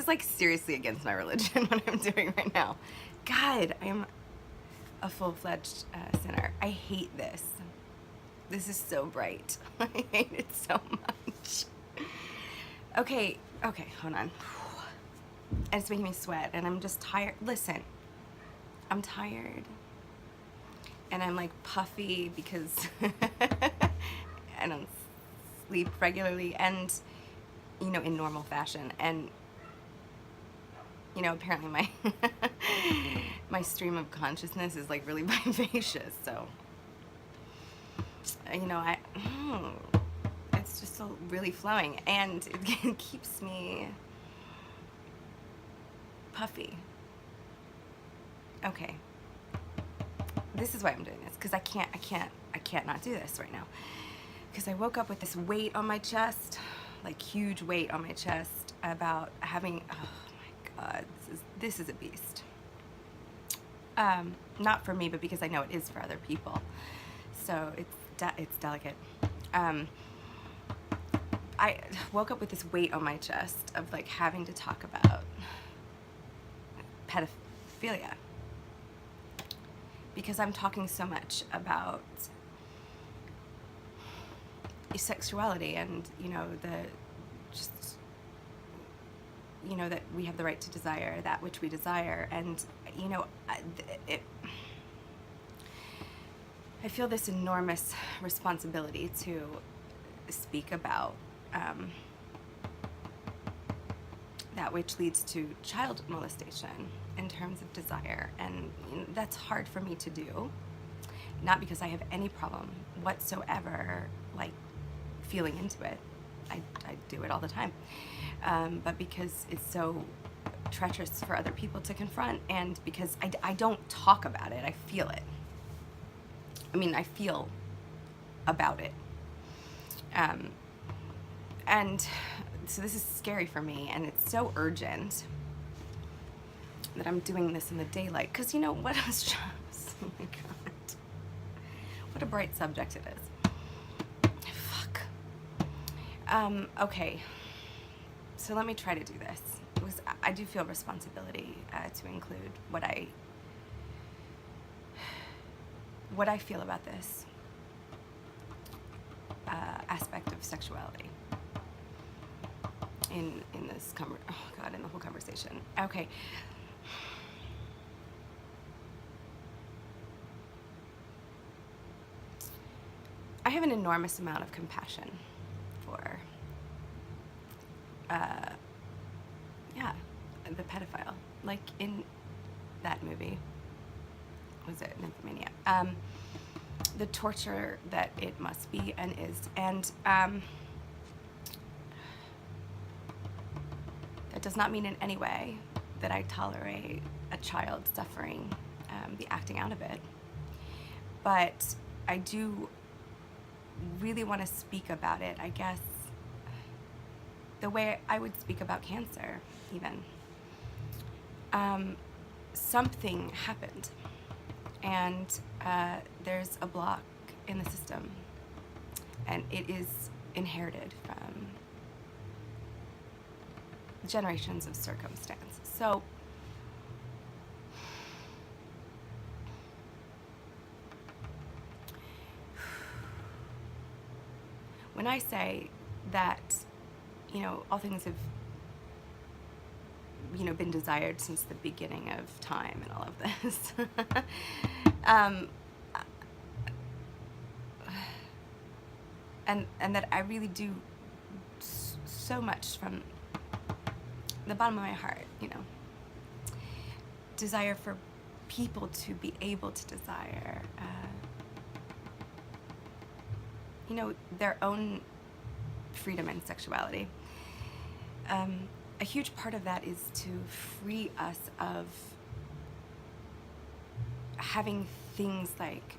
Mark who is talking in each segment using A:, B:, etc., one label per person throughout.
A: like seriously against my religion what I'm doing right now. God, I am a full-fledged sinner. I hate this. This is so bright. I hate it so much. Okay, hold on. And it's making me sweat, and I'm just tired. Listen, I'm tired, and I'm like puffy because I don't sleep regularly, and you know, in normal fashion, and you know, apparently my my stream of consciousness is like really vivacious, so you know, it's just so really flowing, and it keeps me puffy. Okay, this is why I'm doing this, because I can't not do this right now, because I woke up with this weight on my chest, like huge weight on my chest about having, oh my God, this is a beast. Not for me, but because I know it is for other people, so it's delicate. I woke up with this weight on my chest of like having to talk about pedophilia, because I'm talking so much about sexuality, and you know, that we have the right to desire that which we desire, and you know, I feel this enormous responsibility to speak about that which leads to child molestation in terms of desire, and you know, that's hard for me to do, not because I have any problem whatsoever like feeling into it. I do it all the time, but because it's so treacherous for other people to confront, and because I don't talk about it, I feel it. I mean, I feel about it. And so this is scary for me, and it's so urgent that I'm doing this in the daylight, because you know what else, just, oh my God, what a bright subject it is. Fuck. Okay, so let me try to do this, because I do feel responsibility to include what I feel about this aspect of sexuality in this in the whole conversation. Okay. I have an enormous amount of compassion for the pedophile, like in that movie. Was it Nymphomania? The torture that it must be and is, and that does not mean in any way that I tolerate a child suffering the acting out of it, but I do really want to speak about it, I guess, the way I would speak about cancer, even. Something happened, and there's a block in the system, and it is inherited from generations of circumstance. So when I say that, you know, all things have, you know, been desired since the beginning of time and all of this, and that I really do so much from the bottom of my heart, you know, desire for people to be able to desire, you know, their own freedom and sexuality. A huge part of that is to free us of having things like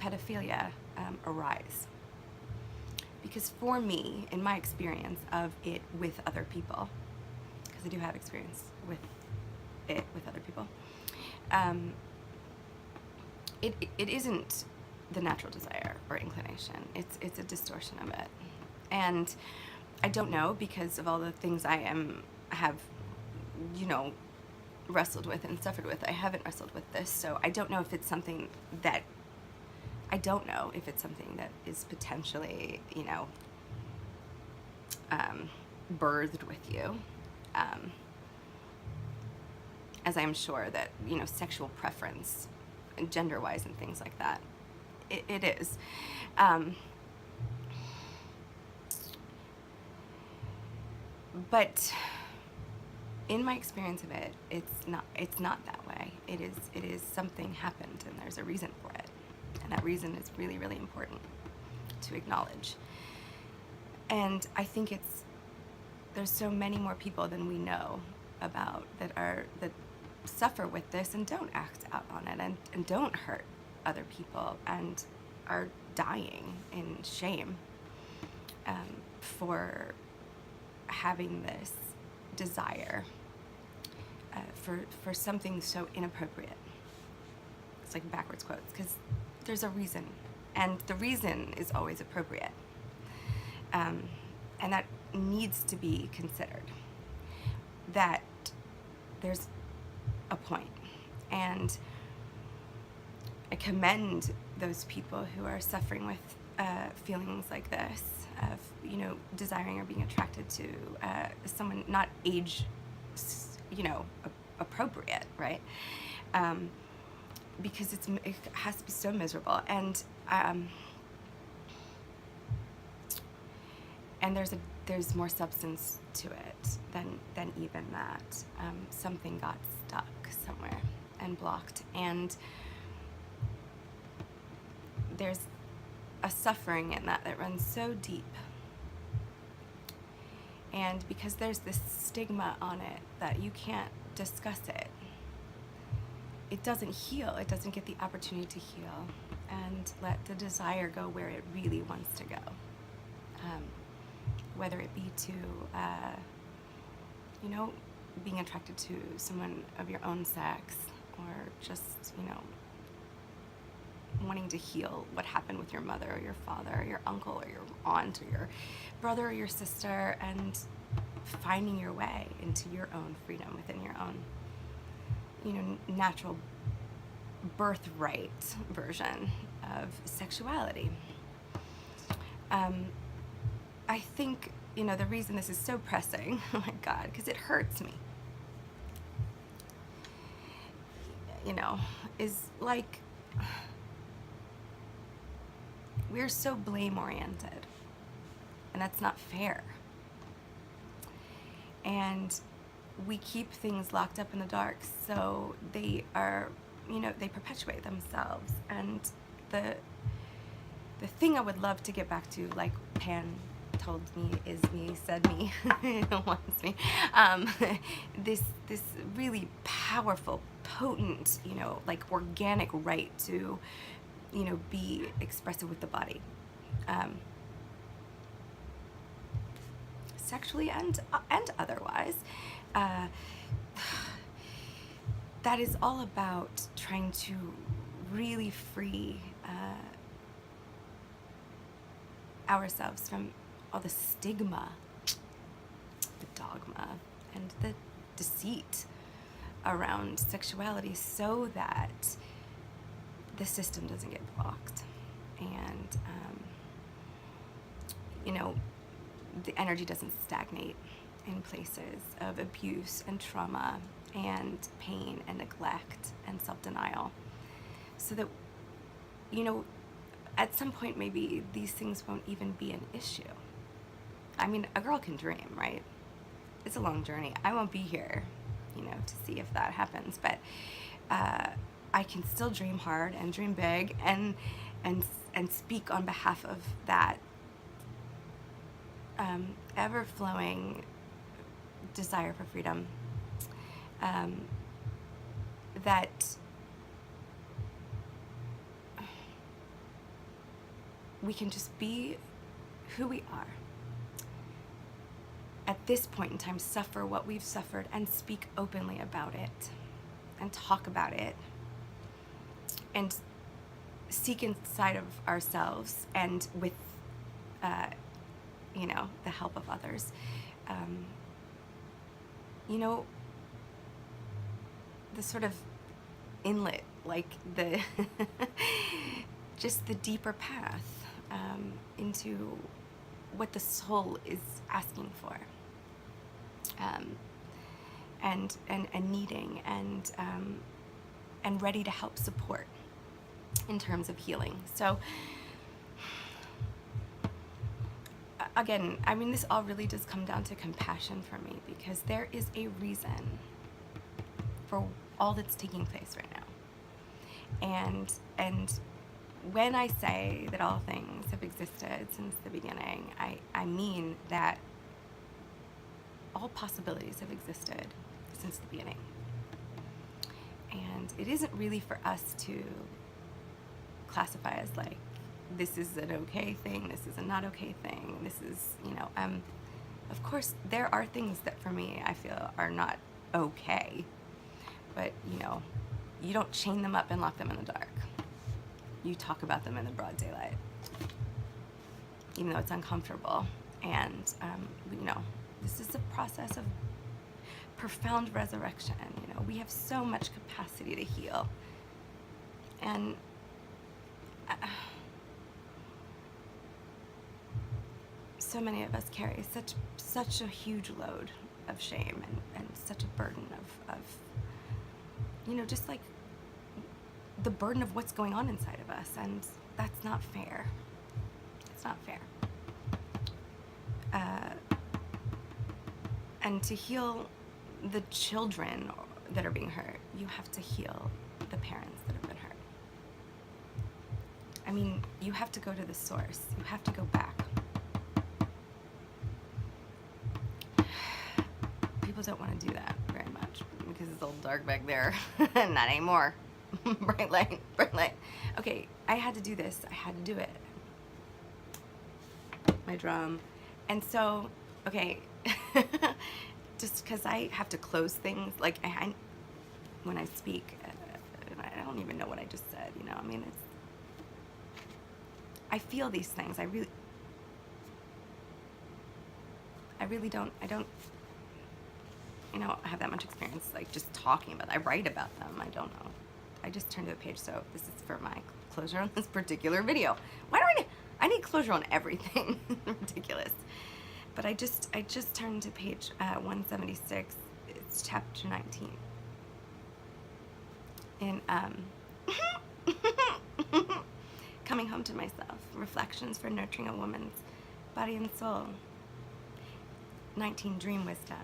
A: pedophilia arise. Because for me, in my experience of it with other people, because I do have experience with it with other people, it isn't the natural desire or inclination. It's a distortion of it. And I don't know, because of all the things I have, you know, wrestled with and suffered with. I haven't wrestled with this, so I don't know if it's something that is potentially, you know, birthed with you, as I'm sure that, you know, sexual preference, and gender-wise and things like that, it is. But in my experience of it, it's not that way. It is something happened, and there's a reason for it, and that reason is really, really important to acknowledge. And I think there's so many more people than we know about that suffer with this and don't act out on it, and don't hurt other people, and are dying in shame for having this desire for something so inappropriate. It's like backwards quotes, because there's a reason, and the reason is always appropriate, and that needs to be considered, that there's a point. And I commend those people who are suffering with feelings like this, of, you know, desiring or being attracted to someone not age, you know, appropriate, right? Because it has to be so miserable, and there's more substance to it than even that. Something got stuck somewhere and blocked, and there's a suffering in that runs so deep. And because there's this stigma on it that you can't discuss it, it doesn't heal. It doesn't get the opportunity to heal and let the desire go where it really wants to go. Whether it be to, you know, being attracted to someone of your own sex, or just, you know, wanting to heal what happened with your mother or your father or your uncle or your aunt or your brother or your sister, and finding your way into your own freedom within your own, you know, natural birthright version of sexuality. I think, you know, the reason this is so pressing, oh my God, because it hurts me, you know, is like, we're so blame-oriented, and that's not fair. And we keep things locked up in the dark, so they are, you know, they perpetuate themselves. And the thing I would love to get back to, like Pan told me, is me, said me, wants me, this really powerful, potent, you know, like organic right to, you know, be expressive with the body, sexually and otherwise. That is all about trying to really free ourselves from all the stigma, the dogma, and the deceit around sexuality, so that the system doesn't get blocked, and you know, the energy doesn't stagnate in places of abuse and trauma and pain and neglect and self-denial, so that, you know, at some point maybe these things won't even be an issue. I mean, a girl can dream, right? It's a long journey. I won't be here, you know, to see if that happens, but I can still dream hard and dream big, and speak on behalf of that ever-flowing desire for freedom, that we can just be who we are at this point in time, suffer what we've suffered, and speak openly about it, and talk about it, and seek inside of ourselves, and with you know, the help of others. You know, the sort of inlet, like the just the deeper path into what the soul is asking for, and needing, and ready to help support in terms of healing. So again, I mean, this all really does come down to compassion for me, because there is a reason for all that's taking place right now. And when I say that all things have existed since the beginning, I mean that all possibilities have existed since the beginning. And it isn't really for us to classify as like, this is an okay thing, this is a not okay thing, this is, you know, of course there are things that for me I feel are not okay, but you know, you don't chain them up and lock them in the dark. You talk about them in the broad daylight, even though it's uncomfortable. And you know, this is a process of profound resurrection. You know, we have so much capacity to heal, and so many of us carry such a huge load of shame and such a burden of you know, just like the burden of what's going on inside of us, and that's not fair. It's not fair. And to heal the children that are being hurt, you have to heal the parents that have been hurt. I mean, you have to go to the source. You have to go back. People don't want to do that very much because it's all dark back there. Not anymore. Bright light, bright light. Okay, I had to do this. I had to do it. My drum. And so, okay, just because I have to close things, like I when I speak, I don't even know what I just said, you know, I mean, I feel these things. I really don't, you know, have that much experience, like just talking about it. I write about them. I don't know. I just turned to a page, so this is for my closure on this particular video. Why do I need closure on everything? Ridiculous. But I just turned to page 176. It's chapter 19. In Coming Home to Myself, Reflections for Nurturing a Woman's Body and Soul. 19, Dream Wisdom.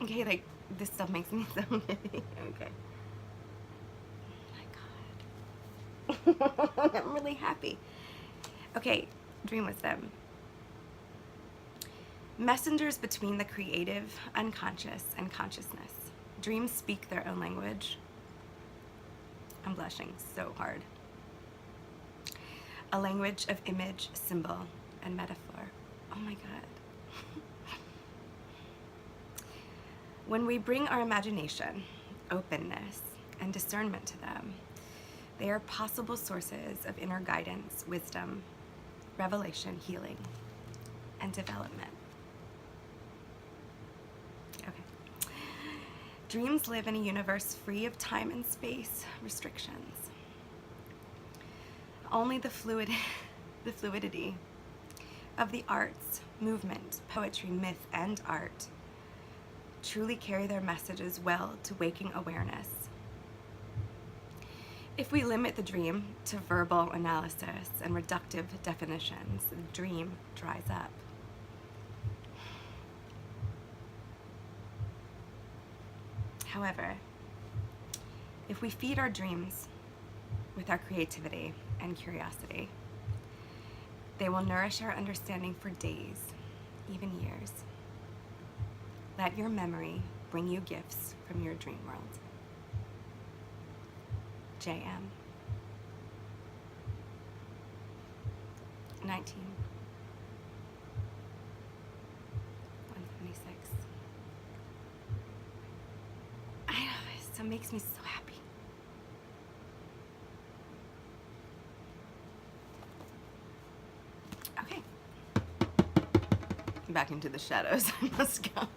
A: Okay, like, this stuff makes me so giddy. Okay. Oh my God. I'm really happy. Okay, Dream Wisdom. Messengers between the creative, unconscious, and consciousness. Dreams speak their own language. I'm blushing so hard. A language of image, symbol, and metaphor. Oh my God. When we bring our imagination, openness, and discernment to them, they are possible sources of inner guidance, wisdom, revelation, healing, and development. Okay. Dreams live in a universe free of time and space restrictions. Only the fluidity of the arts, movement, poetry, myth, and art truly carry their messages well to waking awareness. If we limit the dream to verbal analysis and reductive definitions, the dream dries up. However, if we feed our dreams with our creativity and curiosity, they will nourish our understanding for days, even years. Let your memory bring you gifts from your dream world. J.M. 19. 176. I know, it makes me so happy. Okay. Back into the shadows I must go.